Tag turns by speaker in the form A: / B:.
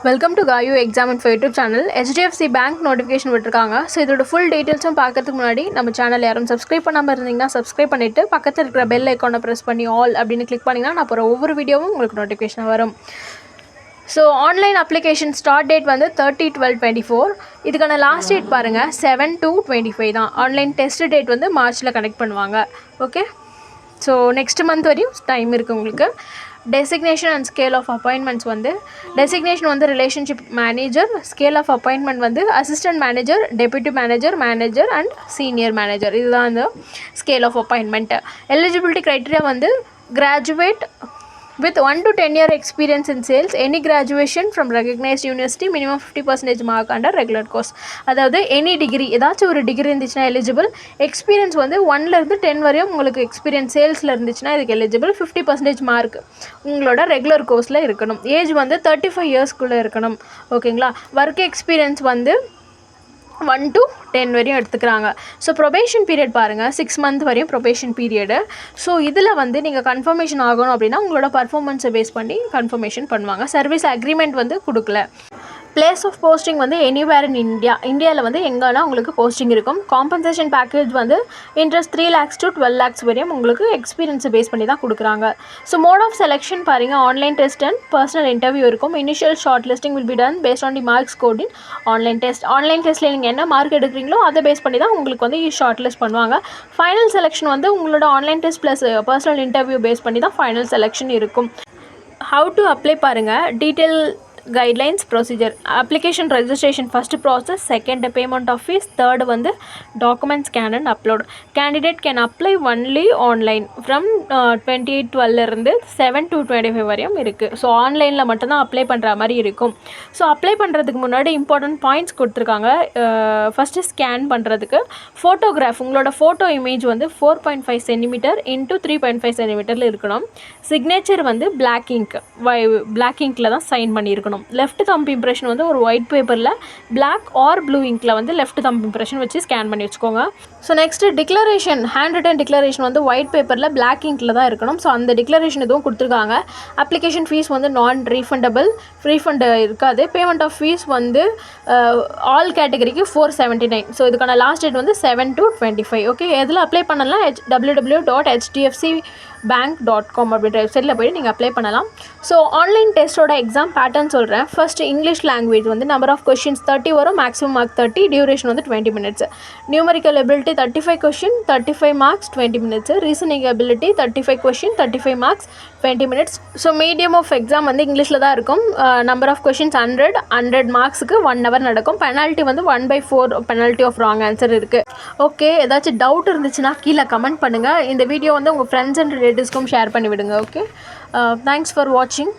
A: Welcome to Kaayu exam info YouTube channel. HDFC bank notification விட்டுருக்காங்க. So இதோட full டீட்டெயில்ஸும் பார்க்கறதுக்கு முன்னாடி நம்ம சேனல் யாரும் சப்ஸ்கிரைப் பண்ணாமல் இருந்தீங்கன்னா சப்ஸ்கிரைப் பண்ணிவிட்டு பக்கத்தில் இருக்கிற பெல் ஐக்கானை ப்ரெஸ் பண்ணி ஆல் அப்படின்னு கிளிக் பண்ணிங்கன்னா நான் அப்புறம் ஒவ்வொரு வீடியோவும் உங்களுக்கு நோட்டிஃபிகேஷன் வரும். So online application start date வந்து 30/12/24. இதுக்கான லாஸ்ட் டேட் பாருங்கள் 7/2/25 தான். ஆன்லைன் டெஸ்ட் டேட் வந்து மார்ச்சில் கனெக்ட் பண்ணுவாங்க. ஓகே, ஸோ நெக்ஸ்ட் மந்த் வரையும் டைம் இருக்குது உங்களுக்கு. Designation and scale of appointments வந்து டெசிக்னேஷன் வந்து relationship manager, scale of appointment வந்து assistant manager, deputy manager, manager and senior manager. இதுதான் அந்த scale of appointment. Eligibility criteria வந்து graduate with 1 to 10 year experience in sales, any graduation from recognized university, minimum 50% mark under regular course. அதாவது any degree, ஏதாச்சும் ஒரு degree இருந்துச்சுன்னா eligible. Experience வந்து 1லேருந்து 10 வரையும் உங்களுக்கு எக்ஸ்பீரியன்ஸ் சேல்ஸில் இருந்துச்சுன்னா இதுக்கு எலிஜிபிள். 50% மார்க் உங்களோட ரெகுலர் கோர்ஸில் இருக்கணும். ஏஜ் வந்து 35 இயர்ஸ்க்குள்ளே இருக்கணும். ஓகேங்களா. ஒர்க் எக்ஸ்பீரியன்ஸ் வந்து 1 to 10 வரையும் எடுத்துக்கிறாங்க. ஸோ ப்ரொபேஷன் பீரியட் பாருங்கள், 6 மந்த் வரையும் ப்ரொபேஷன் பீரியடு. ஸோ இதில் வந்து நீங்கள் கன்ஃபர்மேஷன் ஆகணும் அப்படின்னா உங்களோட பர்ஃபார்மன்ஸை பேஸ் பண்ணி கன்ஃபர்மேஷன் பண்ணுவாங்க. சர்வீஸ் அக்ரிமெண்ட் வந்து கொடுக்கல. பிளேஸ் ஆஃப் போஸ்டிங் வந்து எனிவேர் இன் இந்தியாவில் வந்து எங்கன்னா உங்களுக்கு போஸ்டிங் இருக்கும். காம்பன்சேஷன் பேக்கேஜ் வந்து இன்ட்ரெஸ்ட் 3 lakhs to 12 lakhs வரையும் உங்களுக்கு எக்ஸ்பீரியன்ஸை பேஸ் பண்ணி தான் கொடுக்குறாங்க. ஸோ மோட் ஆஃப் செலெக்ஷன் பாருங்கள், online test and personal interview இருக்கும். Initial short listing will be done based on the marks scored in online test. Online டெஸ்ட்டில் நீங்கள் என்ன மார்க் எடுக்கிறீங்களோ அதை பேஸ் பண்ணி தான் உங்களுக்கு வந்து ஷார்ட் லிஸ்ட் பண்ணுவாங்க. ஃபைனல் செலெக்ஷன் வந்து உங்களோட online test plus personal interview base பண்ணி தான் ஃபைனல் செலெக்ஷன் இருக்கும். ஹவு டு அப்ளை பாருங்கள். Detail guidelines procedure. Application registration first process, second payment of fees, third வந்து document scan and upload. Candidate can apply only online from 28/12 இருந்து 7/2/25 வரையும் இருக்குது. So ஆன்லைனில் மட்டும்தான் அப்ளை பண்ணுற மாதிரி இருக்கும். ஸோ அப்ளை பண்ணுறதுக்கு முன்னாடி இம்பார்ட்டன்ட் பாயிண்ட்ஸ் கொடுத்துருக்காங்க. ஃபஸ்ட்டு ஸ்கேன் பண்ணுறதுக்கு ஃபோட்டோகிராஃப், உங்களோட ஃபோட்டோ இமேஜ் வந்து 4.5 cm into 3.5 cm இருக்கணும். சிக்னேச்சர் வந்து பிளாக் இங்கில் தான் சைன் பண்ணியிருக்கணும். லெஃப்ட் தம்ப் இம்ப்ரெஷன் வந்து ஒரு ஒயிட் பேப்பரில் பிளாக் ஆர் ப்ளூ இங்கில் வந்து லெஃப்ட் தம்ப் இம்ப்ரெஷன் வச்சு ஸ்கேன் பண்ணி வச்சுக்கோங்க. So next declaration, hand return declaration வந்து ஒயிட் பேப்பரில் பிளாக் இங்கில் தான் இருக்கணும். ஸோ அந்த டிக்ளரேஷன் எதுவும் கொடுத்துருக்காங்க. அப்ளிகேஷன் ஃபீஸ் வந்து நான் ரீஃபண்டபிள், ரீஃபண்ட் இருக்காது. பேமெண்ட் ஆஃப் ஃபீஸ் வந்து ஆல் கேட்டகரிக்கு 479. ஸோ இதுக்கான லாஸ்ட் டேட் வந்து 7/2/25. ஓகே, எதில் அப்ளை பண்ணலாம்? www.hdfcbank.com அப்படின்ற வெப்சைட்டில் போய்ட்டு நீங்கள் அப்ளை பண்ணலாம். ஸோ ஆன்லைன் டெஸ்ட்டோட எக்ஸாம் பேட்டர்ன் சொல்கிறேன். ஃபர்ஸ்ட் இங்கிலீஷ் லாங்குவேஜ் வந்து நம்பர் ஆஃப் கொஷின்ஸ் 30 வரும், மேக்ஸிமம் மார்க் 30, டியூரேஷன் வந்து 20 minutes. Numerical ability 35 question, 35 marks 20 minutes. Reasoning ability 35 question, 35 marks 20 minutes. So medium of exam வந்து இங்கிலீஷில் தான் இருக்கும். நம்பர் ஆஃப் கொஷின்ஸ் 100 மார்க்ஸுக்கு 1 hour நடக்கும். பெனால்ட்டி வந்து 1/4 பெனால்ட்டி ஆஃப் ராங் ஆன்சர் இருக்குது. ஓகே, ஏதாச்சும் டவுட் இருந்துச்சுன்னா கீழே கமெண்ட் பண்ணுங்கள். இந்த வீடியோ வந்து உங்கள் ஃப்ரெண்ட்ஸ் அண்ட் ரிலேட்டிவ்ஸ்க்கும் ஷேர் பண்ணி விடுங்க. ஓகே, தேங்க்ஸ் ஃபார் வாட்சிங்.